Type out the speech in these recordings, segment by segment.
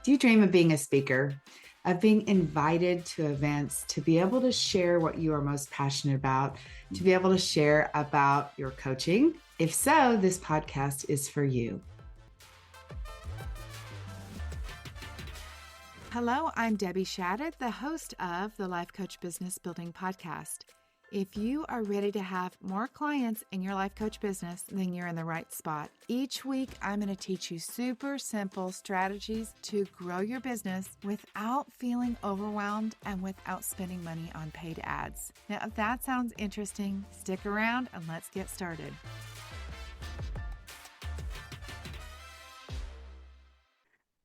Do you dream of being a speaker, of being invited to events, to be able to share what you are most passionate about, to be able to share about your coaching? If so, this podcast is for you. Hello, I'm Debbie Shadid, the host of the Life Coach Business Building Podcast. If you are ready to have more clients in your life coach business, then you're in the right spot. Each week, I'm going to teach you super simple strategies to grow your business without feeling overwhelmed and without spending money on paid ads. Now, if that sounds interesting, stick around and let's get started.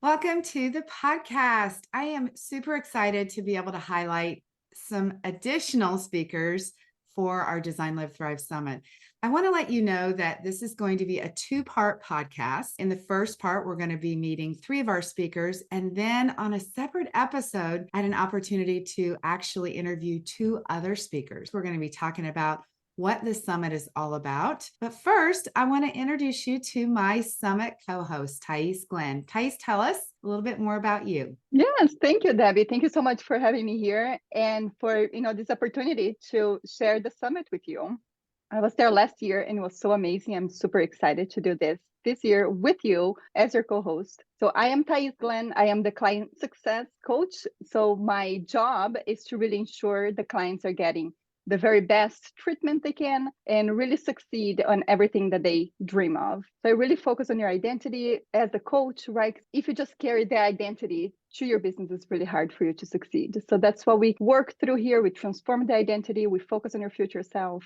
Welcome to the podcast. I am super excited to be able to highlight some additional speakers for our Design, Live, Thrive Summit. I want to let you know that this is going to be a two-part podcast. In the first part, we're going to be meeting 3 of our speakers, and then on a separate episode, I had an opportunity to actually interview 2 other speakers. We're going to be talking about what the summit is all about. But first, I want to introduce you to my summit co-host, Thais Glenn. Thais, tell us a little bit more about you. Yes, thank you, Debbie. Thank you so much for having me here and for this opportunity to share the summit with you. I was there last year and it was so amazing. I'm super excited to do this year with you as your co-host. So I am Thais Glenn. I am the client success coach. So my job is to really ensure the clients are getting the very best treatment they can and really succeed on everything that they dream of. So I really focus on your identity as a coach, right? If you just carry the identity to your business, it's really hard for you to succeed. So that's what we work through here. We transform the identity. We focus on your future self.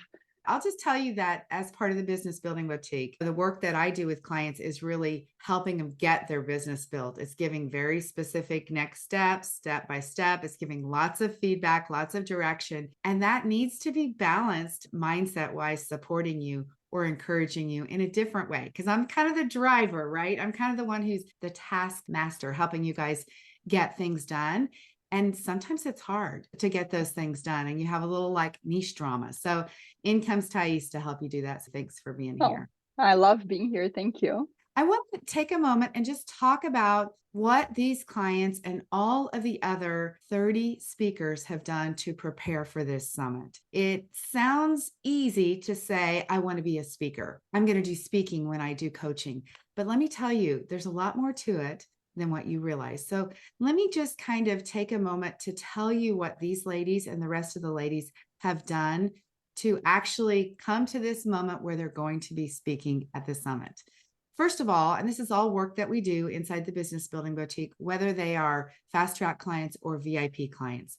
I'll just tell you that as part of the Business Building Boutique, the work that I do with clients is really helping them get their business built. It's giving very specific next steps, step by step. It's giving lots of feedback, lots of direction. And that needs to be balanced mindset-wise, supporting you or encouraging you in a different way. Because I'm kind of the driver, right? I'm kind of the one who's the task master, helping you guys get things done. And sometimes it's hard to get those things done. And you have a little like niche drama. So in comes Thais to help you do that. So thanks for being here. I love being here. Thank you. I want to take a moment and just talk about what these clients and all of the other 30 speakers have done to prepare for this summit. It sounds easy to say, I want to be a speaker. I'm going to do speaking when I do coaching. But let me tell you, there's a lot more to it than what you realize. So let me just kind of take a moment to tell you what these ladies and the rest of the ladies have done to actually come to this moment where they're going to be speaking at the summit. First of all, and this is all work that we do inside the Business Building Boutique, whether they are fast track clients or VIP clients,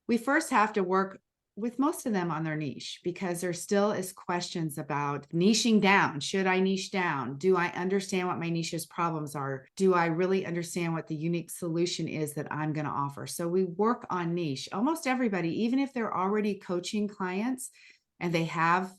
we first have to work with most of them on their niche, because there still is questions about niching down. Should I niche down? Do I understand what my niche's problems are? Do I really understand what the unique solution is that I'm going to offer? So we work on niche. Almost everybody, even if they're already coaching clients and they have,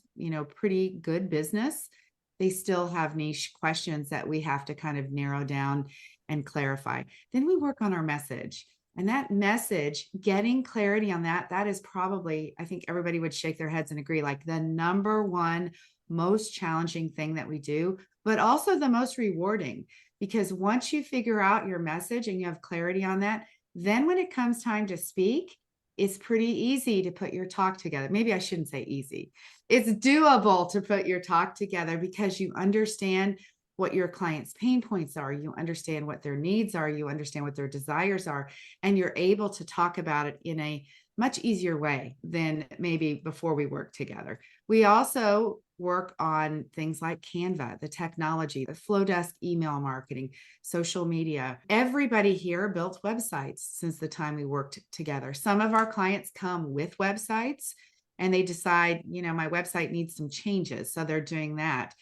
pretty good business, they still have niche questions that we have to kind of narrow down and clarify. Then we work on our message. And that message, getting clarity on that is probably, I think everybody would shake their heads and agree, like the number one most challenging thing that we do, but also the most rewarding. Because once you figure out your message and you have clarity on that, then when it comes time to speak, it's pretty easy to put your talk together. Maybe I shouldn't say easy. It's doable to put your talk together because you understand what your clients' pain points are, you understand what their needs are, you understand what their desires are, and you're able to talk about it in a much easier way than maybe before we work together. We also work on things like Canva, the technology, the Flowdesk email marketing, social media. Everybody here built websites since the time we worked together. Some of our clients come with websites and they decide, my website needs some changes. So they're doing that.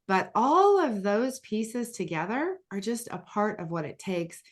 But all of those pieces together are just a part of what it takes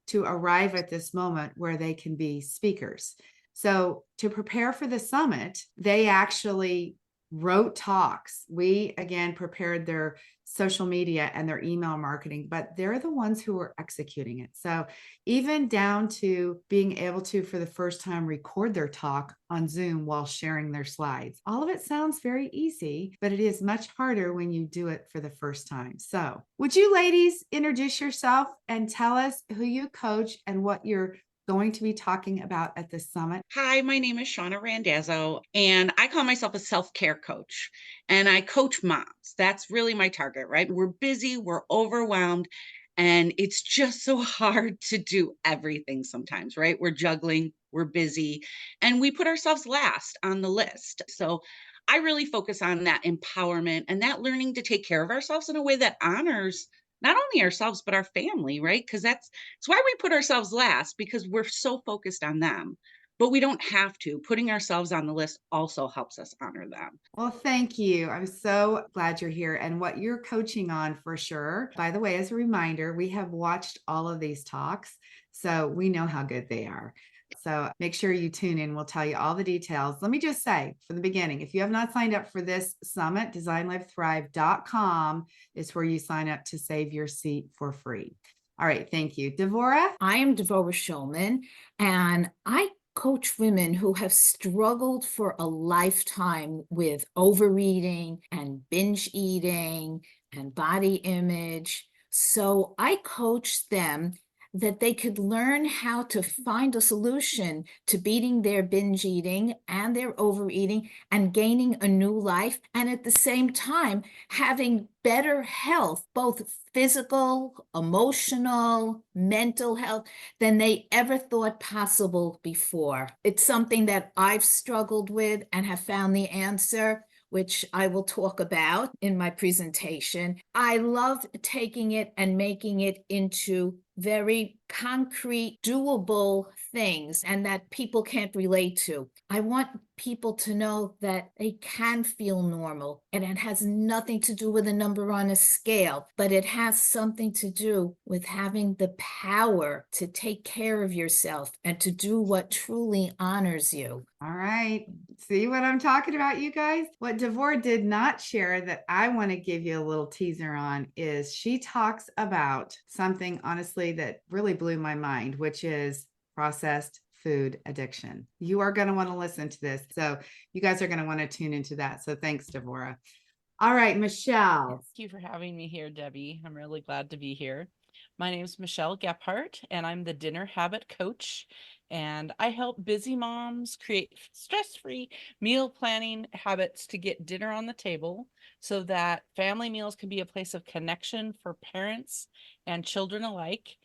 to arrive at this moment where they can be speakers. So to prepare for the summit, they actually wrote talks. We, again, prepared their social media and their email marketing, but they're the ones who are executing it. So even down to being able to, for the first time, record their talk on Zoom while sharing their slides. All of it sounds very easy, but it is much harder when you do it for the first time. So would you ladies introduce yourself and tell us who you coach and what you're going to be talking about at the summit? Hi, my name is Shauna Randazzo, and I call myself a self-care coach. And I coach moms. That's really my target, right? We're busy, we're overwhelmed, and it's just so hard to do everything sometimes, right? We're juggling, we're busy, and we put ourselves last on the list. So I really focus on that empowerment and that learning to take care of ourselves in a way that honors not only ourselves but our family, right? Because that's why we put ourselves last, because we're so focused on them, but we don't have to. Putting ourselves on the list also helps us honor them. Well, thank you. I'm so glad you're here and what you're coaching on for sure. By the way, as a reminder, we have watched all of these talks, so we know how good they are. So make sure you tune in. We'll tell you all the details. Let me just say from the beginning, if you have not signed up for this summit, designlivethrive.com is where you sign up to save your seat for free. All right. Thank you. Devorah? I am Devorah Shulman, and I coach women who have struggled for a lifetime with overeating and binge eating and body image. So I coach them that they could learn how to find a solution to beating their binge eating and their overeating and gaining a new life, and at the same time having better health, both physical, emotional, mental health, than they ever thought possible before. It's something that I've struggled with and have found the answer, which I will talk about in my presentation. I love taking it and making it into very concrete, doable things and that people can't relate to. I want people to know that they can feel normal, and it has nothing to do with a number on a scale, but it has something to do with having the power to take care of yourself and to do what truly honors you. All right. See what I'm talking about, you guys? What Devorah did not share that I want to give you a little teaser on is she talks about something, honestly, that really blew my mind, which is processed food addiction. You are going to want to listen to this. So you guys are going to want to tune into that. So thanks, Devorah. All right, Mechelle. Thank you for having me here, Debbie. I'm really glad to be here. My name is Mechelle Gephart, and I'm the dinner habit coach. And I help busy moms create stress-free meal planning habits to get dinner on the table so that family meals can be a place of connection for parents and children alike.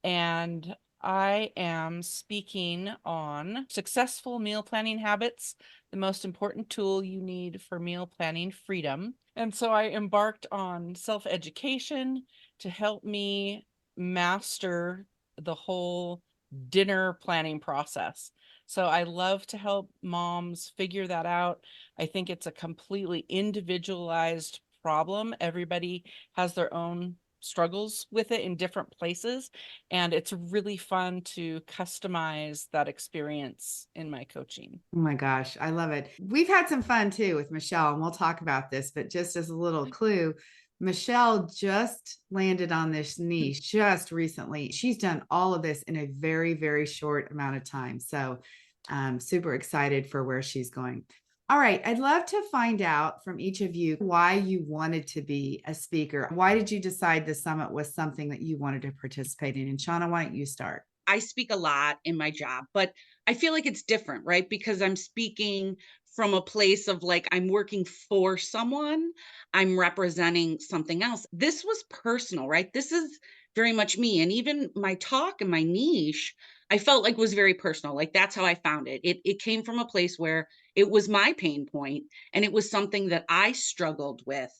And I am speaking on successful meal planning habits, the most important tool you need for meal planning freedom. And so I embarked on self-education to help me master the whole dinner planning process. So I love to help moms figure that out. I think it's a completely individualized problem. Everybody has their own struggles with it in different places, and it's really fun to customize that experience in my coaching. Oh my gosh, I love it. We've had some fun too with Mechelle, and we'll talk about this, but just as a little clue, Mechelle just landed on this niche just recently. She's done all of this in a very, very short amount of time. So I'm super excited for where she's going. All right, I'd love to find out from each of you why you wanted to be a speaker. Why did you decide the summit was something that you wanted to participate in? And Shauna, why don't you start? I speak a lot in my job, but I feel like it's different, right? Because I'm speaking from a place of like I'm working for someone, I'm representing something else. This was personal, right? This is very much me. And even my talk and my niche, I felt like was very personal. Like that's how I found it. It came from a place where it was my pain point and it was something that I struggled with.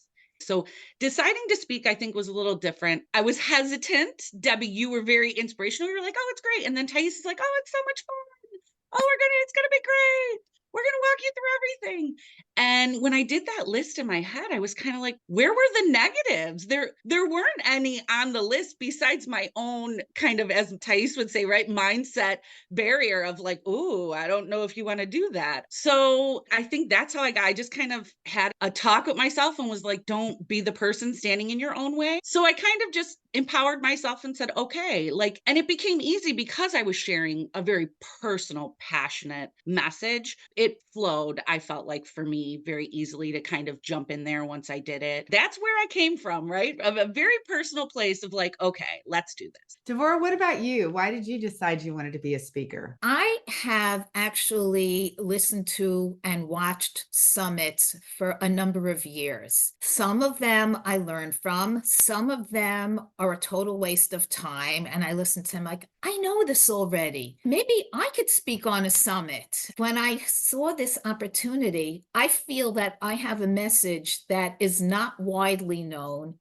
So deciding to speak, I think, was a little different. I was hesitant. Debbie, you were very inspirational. You were like, oh, it's great. And then Thais is like, oh, it's so much fun. Oh, it's going to be great. we're going to walk you through everything. And when I did that list in my head, I was kind of like, where were the negatives? There weren't any on the list besides my own kind of, as Thais would say, right, mindset barrier of like, ooh, I don't know if you want to do that. So I think that's how I just kind of had a talk with myself and was like, don't be the person standing in your own way. So I kind of just empowered myself and said, okay, like, and it became easy because I was sharing a very personal, passionate message. It flowed, I felt like, for me very easily to kind of jump in there once I did it. That's where I came from, right? Of a very personal place of like, okay, let's do this. Devorah, what about you? Why did you decide you wanted to be a speaker? I have actually listened to and watched summits for a number of years. Some of them I learned from, some of them are a total waste of time. And I listen to them like, I know this already. Maybe I could speak on a summit. When I saw this opportunity, I feel that I have a message that is not widely known.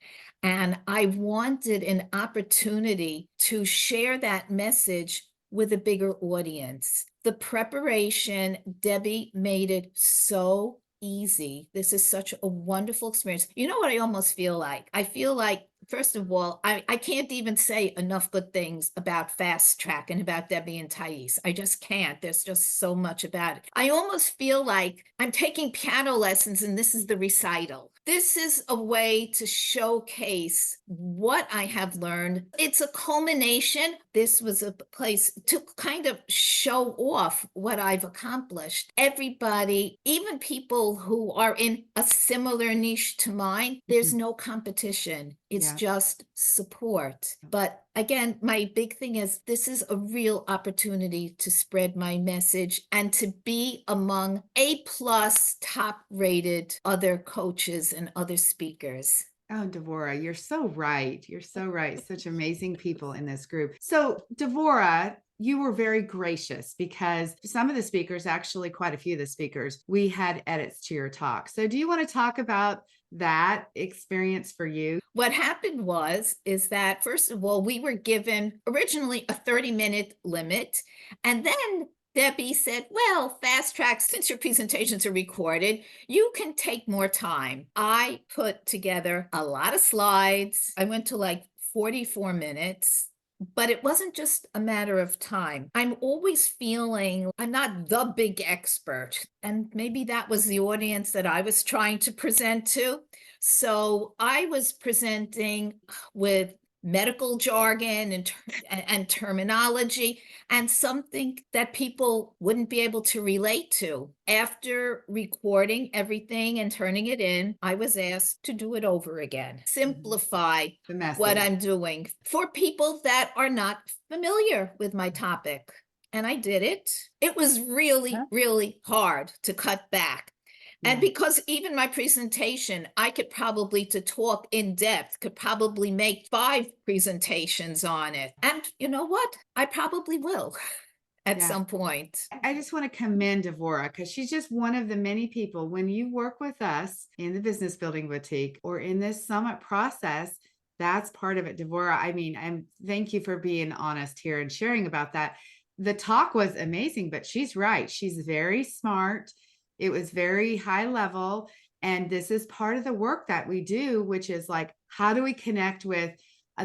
And I wanted an opportunity to share that message with a bigger audience. The preparation, Debbie made it so easy. This is such a wonderful experience. You know what I almost feel like? I feel like, first of all, I can't even say enough good things about Fast Track and about Debbie and Thais. I just can't. There's just so much about it. I almost feel like I'm taking piano lessons and this is the recital. This is a way to showcase what I have learned. It's a culmination. This was a place to kind of show off what I've accomplished. Everybody, even people who are in a similar niche to mine, there's no competition. It's just support. But again, my big thing is this is a real opportunity to spread my message and to be among A+ top rated other coaches and other speakers. Oh, Devorah, you're so right. You're so right. Such amazing people in this group. So, Devorah, you were very gracious because some of the speakers, actually quite a few of the speakers, we had edits to your talk. So do you want to talk about that experience for you? What happened is that, first of all, we were given originally a 30-minute limit, and then Debbie said, well, Fast Track, since your presentations are recorded, you can take more time. I put together a lot of slides. I went to like 44 minutes. But it wasn't just a matter of time. I'm always feeling I'm not the big expert. And maybe that was the audience that I was trying to present to. So I was presenting with medical jargon and terminology and something that people wouldn't be able to relate to. After recording everything and turning it in, I was asked to do it over again, simplify what I'm doing for people that are not familiar with my topic. And I did it. It was really, really hard to cut back. And because even my presentation, I could probably, to talk in depth, could probably make 5 presentations on it. And you know what? I probably will at some point. I just want to commend Devorah because she's just one of the many people. When you work with us in the Business Building Boutique or in this summit process, that's part of it. Devorah, I mean, and thank you for being honest here and sharing about that. The talk was amazing, but she's right. She's very smart. It was very high level. And this is part of the work that we do, which is like, how do we connect with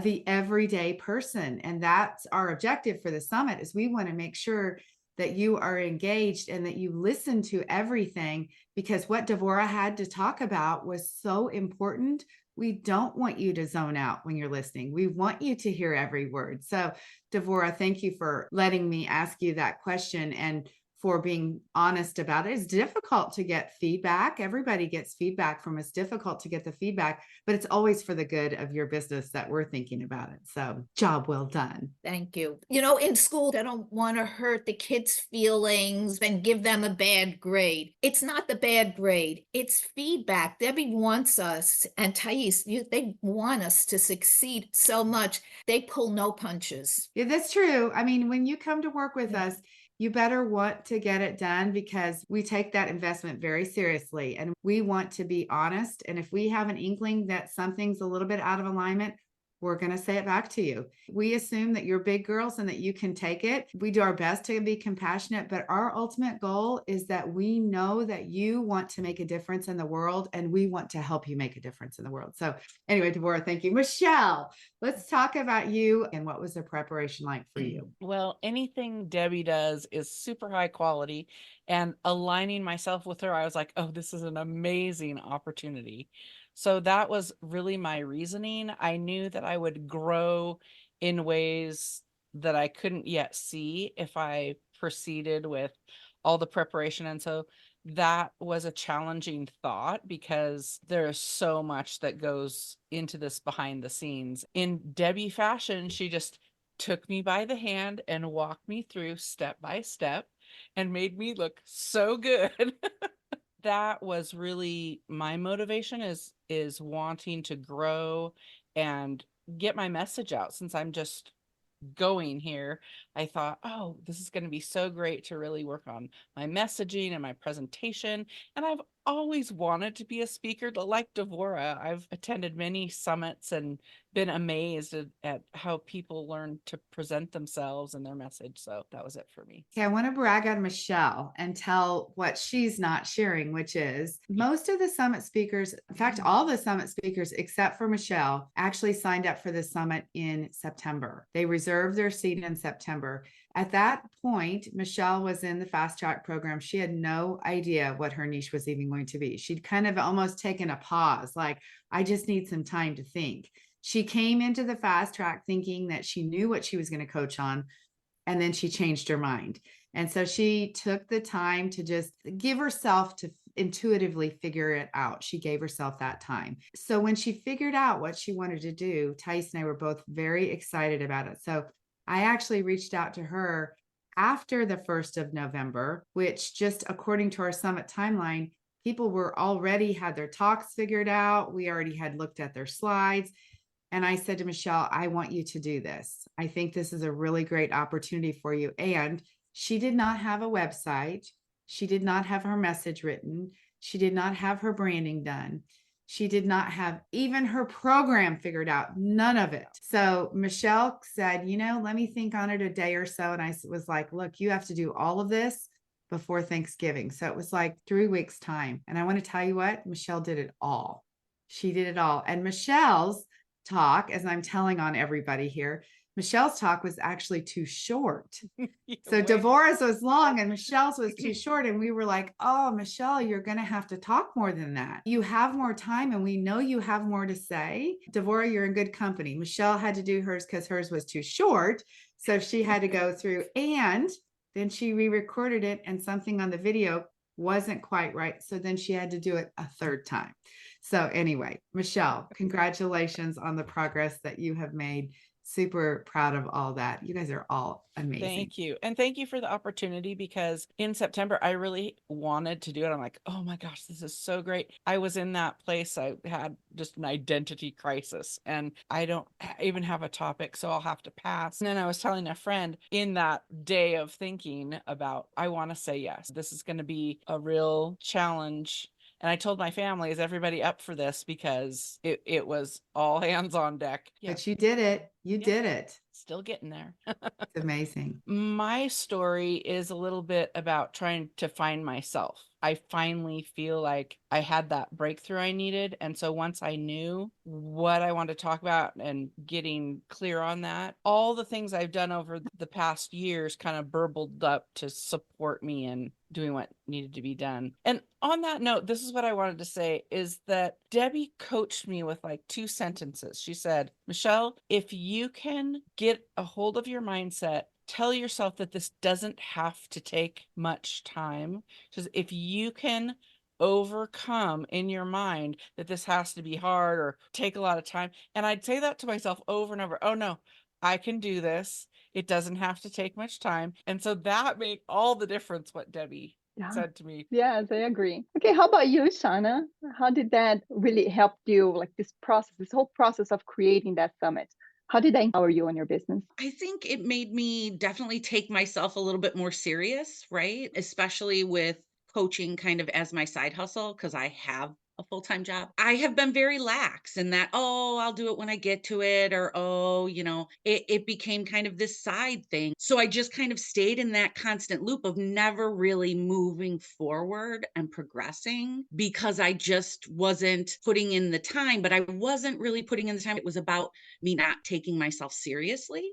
the everyday person? And that's our objective for the summit is we want to make sure that you are engaged and that you listen to everything, because what Devorah had to talk about was so important. We don't want you to zone out when you're listening. We want you to hear every word. So Devorah, thank you for letting me ask you that question and for being honest about it. It's difficult to get feedback. Everybody gets feedback from us. It's difficult to get the feedback, but it's always for the good of your business that we're thinking about it. So job well done. Thank you. You know, in school, I don't want to hurt the kids' feelings and give them a bad grade. It's not the bad grade. It's feedback. Debbie wants us, and Thais, they want us to succeed so much. They pull no punches. Yeah, that's true. I mean, when you come to work with us, you better want to get it done because we take that investment very seriously and we want to be honest. And if we have an inkling that something's a little bit out of alignment, we're going to say it back to you. We assume that you're big girls and that you can take it. We do our best to be compassionate, but our ultimate goal is that we know that you want to make a difference in the world, and we want to help you make a difference in the world. So anyway, Devorah, thank you. Mechelle, let's talk about you and what was the preparation like for you? Well, anything Debbie does is super high quality, and aligning myself with her, I was like, oh, this is an amazing opportunity. So that was really my reasoning. I knew that I would grow in ways that I couldn't yet see if I proceeded with all the preparation. And so that was a challenging thought because there's so much that goes into this behind the scenes. In Debbie fashion, she just took me by the hand and walked me through step by step and made me look so good. That was really my motivation, is wanting to grow and get my message out. Since I'm just going here, I thought, oh, this is going to be so great to really work on my messaging and my presentation. And I've always wanted to be a speaker like Devorah. I've attended many summits and been amazed at how people learn to present themselves and their message. So that was it for me. Okay, I want to brag on Mechelle and tell what she's not sharing, which is most of the summit speakers, in fact, all the summit speakers except for Mechelle, actually signed up for the summit in September. They reserved their seat in September. At that point, Mechelle was in the fast track program. She had no idea what her niche was even going to be. She'd kind of almost taken a pause, like, I just need some time to think. She came into the fast track thinking that she knew what she was going to coach on, and then she changed her mind. And so she took the time to just give herself to intuitively figure it out. She gave herself that time. So when she figured out what she wanted to do, Tice and I were both very excited about it. So I actually reached out to her after the 1st of November, which, just according to our summit timeline, people were already had their talks figured out. We already had looked at their slides. And I said to Mechelle, I want you to do this. I think this is a really great opportunity for you. And she did not have a website. She did not have her message written. She did not have her branding done. She did not have even her program figured out, none of it. So Mechelle said, let me think on it a day or so. And I was like, look, you have to do all of this before Thanksgiving. So it was like 3 weeks time. And I want to tell you what, Mechelle did it all. She did it all. And Michelle's talk, as I'm telling on everybody here, Michelle's talk was actually too short. So Devorah's was long and Michelle's was too short. And we were like, oh, Mechelle, you're going to have to talk more than that. You have more time and we know you have more to say. Devorah, you're in good company. Mechelle had to do hers because hers was too short. So she had to go through, and then she re-recorded it, and something on the video wasn't quite right. So then she had to do it a third time. So anyway, Mechelle, congratulations on the progress that you have made. Super proud of all that. You guys are all amazing. Thank you. And thank you for the opportunity, because in September, I really wanted to do it. I'm like, oh my gosh, this is so great. I was in that place. I had just an identity crisis and I don't even have a topic, so I'll have to pass. And then I was telling a friend in that day of thinking about, I want to say yes. This is going to be a real challenge. And I told my family, is everybody up for this? Because it was all hands on deck. Yeah. But you did it. You did it. Still getting there. It's amazing. My story is a little bit about trying to find myself. I finally feel like I had that breakthrough I needed. And so once I knew what I wanted to talk about and getting clear on that, all the things I've done over the past years kind of burbled up to support me in doing what needed to be done. And on that note, this is what I wanted to say, is that Debbie coached me with like 2 sentences. She said, Mechelle, if you can get a hold of your mindset, tell yourself that this doesn't have to take much time. Because if you can overcome in your mind that this has to be hard or take a lot of time, and I'd say that to myself over and over, oh no, I can do this. It doesn't have to take much time. And so that made all the difference, what Debbie said to me. Yes, I agree. Okay, how about you, Shauna? How did that really help you, like this process, this whole process of creating that summit? How did that empower you in your business? I think it made me definitely take myself a little bit more serious, right? Especially with coaching kind of as my side hustle, because I have a full-time job, I have been very lax in that, oh, I'll do it when I get to it, or, oh, it became kind of this side thing. So I just kind of stayed in that constant loop of never really moving forward and progressing because I just wasn't putting in the time, but I wasn't really putting in the time. It was about me not taking myself seriously.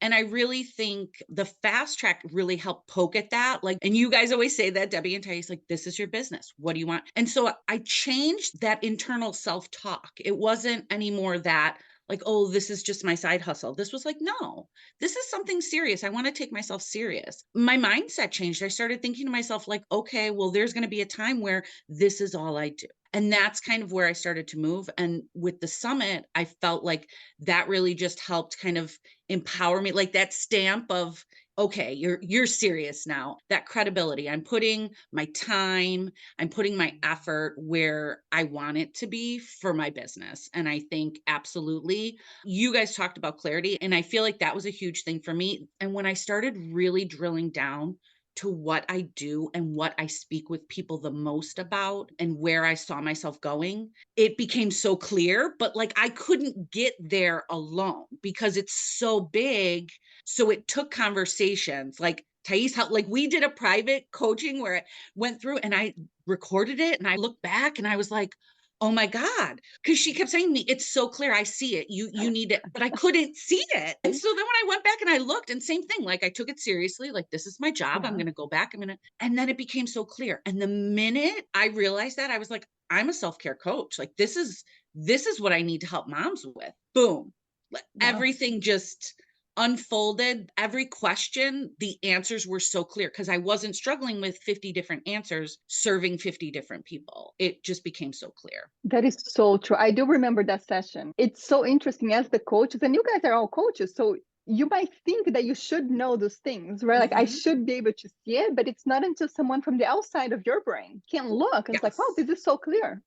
And I really think the fast track really helped poke at that. Like, and you guys always say that, Debbie and Thais, like, this is your business. What do you want? And so I changed that internal self-talk. It wasn't anymore that like, oh, this is just my side hustle. This was like, no, this is something serious. I want to take myself serious. My mindset changed. I started thinking to myself, like, okay, well, there's going to be a time where this is all I do. And that's kind of where I started to move. And with the summit, I felt like that really just helped kind of empower me, like that stamp of, okay, you're serious now. That credibility. I'm putting my time, I'm putting my effort where I want it to be for my business. And I think absolutely you guys talked about clarity, and I feel like that was a huge thing for me. And when I started really drilling down to what I do and what I speak with people the most about and where I saw myself going, it became so clear. But like I couldn't get there alone because it's so big. So it took conversations like Thais, how like we did a private coaching where it went through and I recorded it and I looked back and I was like, oh my God. Cause she kept saying to me, it's so clear. I see it. You need it, but I couldn't see it. And so then when I went back and I looked and same thing, like I took it seriously, like this is my job. I'm going to go back. And then it became so clear. And the minute I realized that I was like, I'm a self-care coach. Like this is what I need to help moms with. Boom. Everything just unfolded. Every question, the answers were so clear because I wasn't struggling with 50 different answers serving 50 different people. It just became so clear. That is so true. I do remember that session. It's so interesting as the coaches, and you guys are all coaches, so you might think that you should know those things, right? Like I should be able to see it, but it's not until someone from the outside of your brain can look and it's like, wow, this is so clear.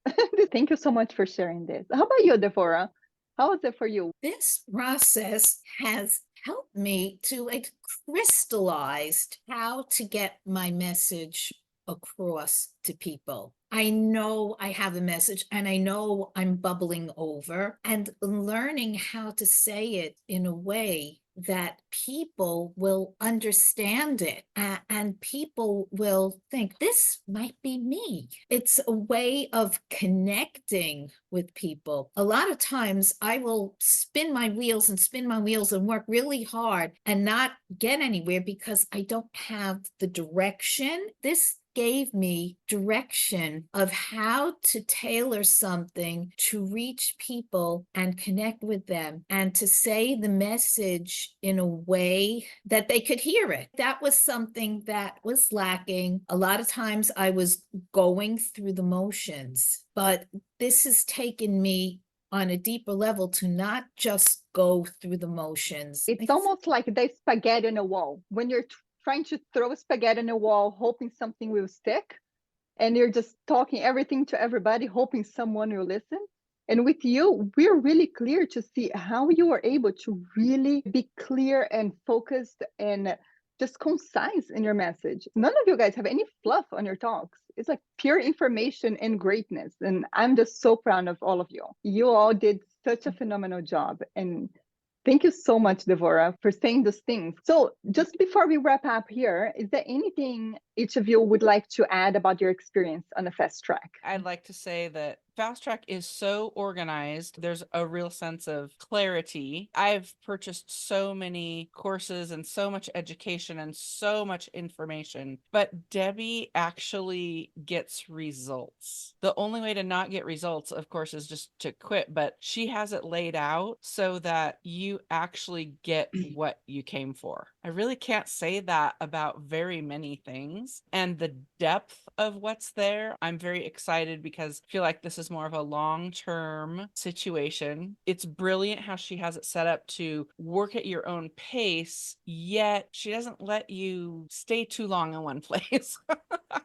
Thank you so much for sharing this. How about you, Devorah? How was it for you? This process has helped me to like crystallize how to get my message across to people. I know I have a message and I know I'm bubbling over, and learning how to say it in a way that people will understand it and people will think this might be me. It's a way of connecting with people. A lot of times I will spin my wheels and work really hard and not get anywhere because I don't have the direction. This gave me direction of how to tailor something to reach people and connect with them and to say the message in a way that they could hear it. That was something that was lacking. A lot of times I was going through the motions, but this has taken me on a deeper level to not just go through the motions. It's almost like the spaghetti on a wall. When you're trying to throw spaghetti on a wall, hoping something will stick, and you're just talking everything to everybody, hoping someone will listen. And with you, we're really clear to see how you are able to really be clear and focused and just concise in your message. None of you guys have any fluff on your talks. It's like pure information and greatness. And I'm just so proud of all of you. You all did such a phenomenal job. And thank you so much, Devorah, for saying those things. So just before we wrap up here, is there anything each of you would like to add about your experience on the fast track? I'd like to say that Fast Track is so organized. There's a real sense of clarity. I've purchased so many courses and so much education and so much information, but Debbie actually gets results. The only way to not get results, of course, is just to quit, but she has it laid out so that you actually get what you came for. I really can't say that about very many things. And the depth of what's there, I'm very excited because I feel like this is more of a long-term situation. It's brilliant how she has it set up to work at your own pace, yet she doesn't let you stay too long in one place.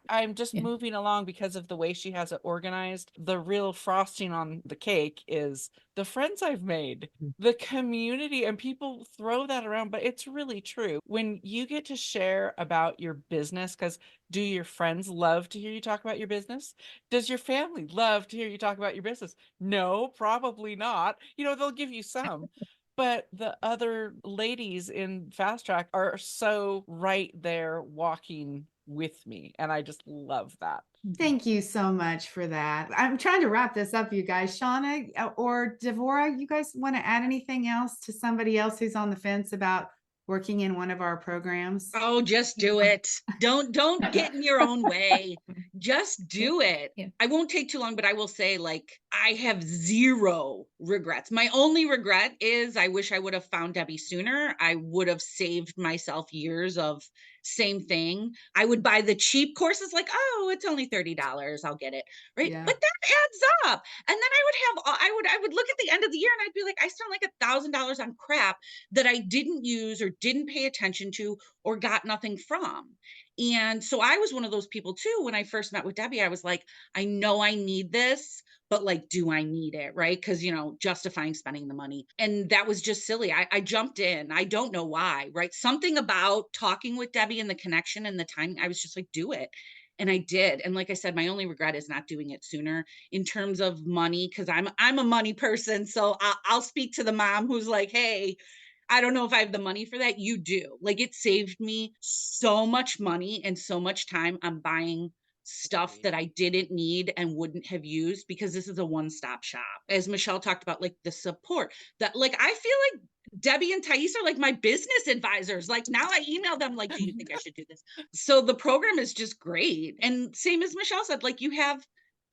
I'm just moving along because of the way she has it organized. The real frosting on the cake is the the friends I've made, the community, and people throw that around, but it's really true. When you get to share about your business, because do your friends love to hear you talk about your business? Does your family love to hear you talk about your business? No, probably not. They'll give you some. But the other ladies in Fast Track are so right there walking with me. And I just love that. Thank you so much for that. I'm trying to wrap this up, you guys. Shauna or Devorah, you guys want to add anything else to somebody else who's on the fence about working in one of our programs? Oh, just do it. Don't get in your own way. Just do it. Yeah. I won't take too long, but I will say, I have zero regrets. My only regret is I wish I would have found Debbie sooner. I would have saved myself years of same thing. I would buy the cheap courses, it's only $30. I'll get it. Right. Yeah. But that adds up. And then I would look at the end of the year and I'd be like, I spent like $1,000 on crap that I didn't use or didn't pay attention to or got nothing from. And so I was one of those people too. When I first met with Debbie, I was like, I know I need this, but do I need it? Right. Because, justifying spending the money. And that was just silly. I jumped in. I don't know why. Right. Something about talking with Debbie and the connection and the timing. I was just like, do it. And I did. And like I said, my only regret is not doing it sooner in terms of money, because I'm a money person. So I'll speak to the mom who's like, hey, I don't know if I have the money for that. You do. It saved me so much money and so much time on buying stuff that I didn't need and wouldn't have used, because this is a one-stop shop. As Mechelle talked about, the support that I feel like Debbie and Thais are my business advisors. Now I email them do you think I should do this? So the program is just great. And same as Mechelle said, you have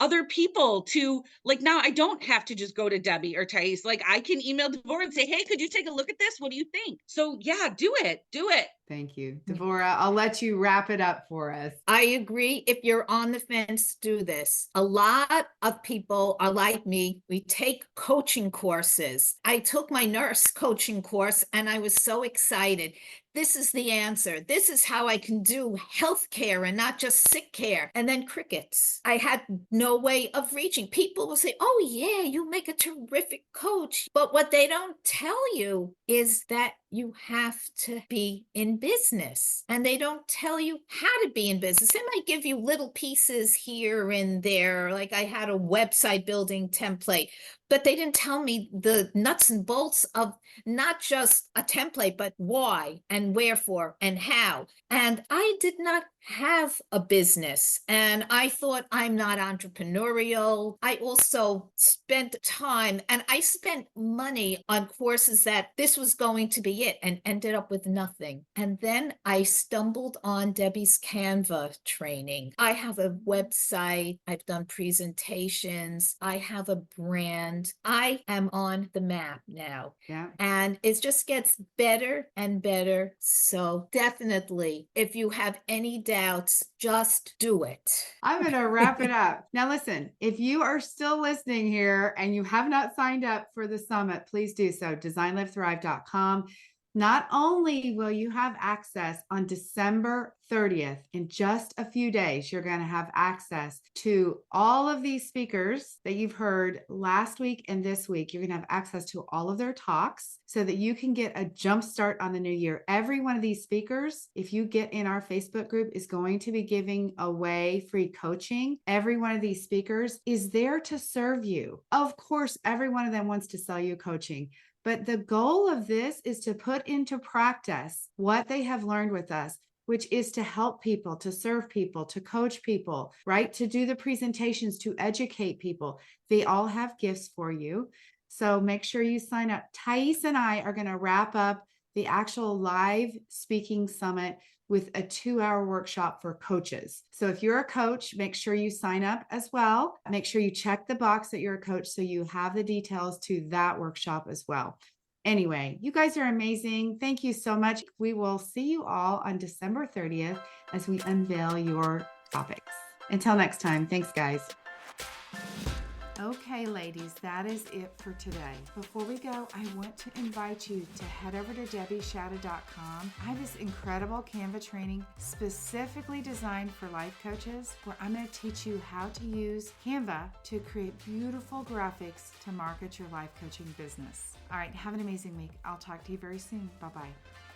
other people to now I don't have to just go to Debbie or Thais. I can email Devorah and say, hey, could you take a look at this? What do you think? So yeah, do it. Thank you. Devorah, I'll let you wrap it up for us. I agree. If you're on the fence, do this. A lot of people are like me. We take coaching courses. I took my nurse coaching course and I was so excited. This is the answer. This is how I can do healthcare and not just sick care. And then crickets. I had no way of reaching. People will say, oh yeah, you make a terrific coach. But what they don't tell you is that you have to be in business, and they don't tell you how to be in business. They might give you little pieces here and there. Like I had a website building template, but they didn't tell me the nuts and bolts of not just a template, but why and wherefore and how. And I did not have a business, and I thought I'm not entrepreneurial. I also spent time and I spent money on courses that this was going to be it, and ended up with nothing. And then I stumbled on Debbie's Canva training. I have a website. I've done presentations. I have a brand. I am on the map now. Yeah. And it just gets better and better. So definitely, if you have any doubts, just do it. I'm going to wrap it up. Now, listen, if you are still listening here and you have not signed up for the summit, please do so. DesignLiveThrive.com. Not only will you have access on December 30th, in just a few days, you're going to have access to all of these speakers that you've heard last week and this week. You're going to have access to all of their talks so that you can get a jump start on the new year. Every one of these speakers, if you get in our Facebook group, is going to be giving away free coaching. Every one of these speakers is there to serve you. Of course, every one of them wants to sell you coaching. But the goal of this is to put into practice what they have learned with us, which is to help people, to serve people, to coach people, right? To do the presentations, to educate people. They all have gifts for you. So make sure you sign up. Thais and I are going to wrap up the actual live speaking summit with a 2-hour workshop for coaches. So if you're a coach, make sure you sign up as well. Make sure you check the box that you're a coach so you have the details to that workshop as well. Anyway, you guys are amazing. Thank you so much. We will see you all on December 30th as we unveil your topics. Until next time, thanks, guys. Okay, ladies, that is it for today. Before we go, I want to invite you to head over to debbieshauna.com. I have this incredible Canva training specifically designed for life coaches where I'm going to teach you how to use Canva to create beautiful graphics to market your life coaching business. All right, have an amazing week. I'll talk to you very soon. Bye-bye.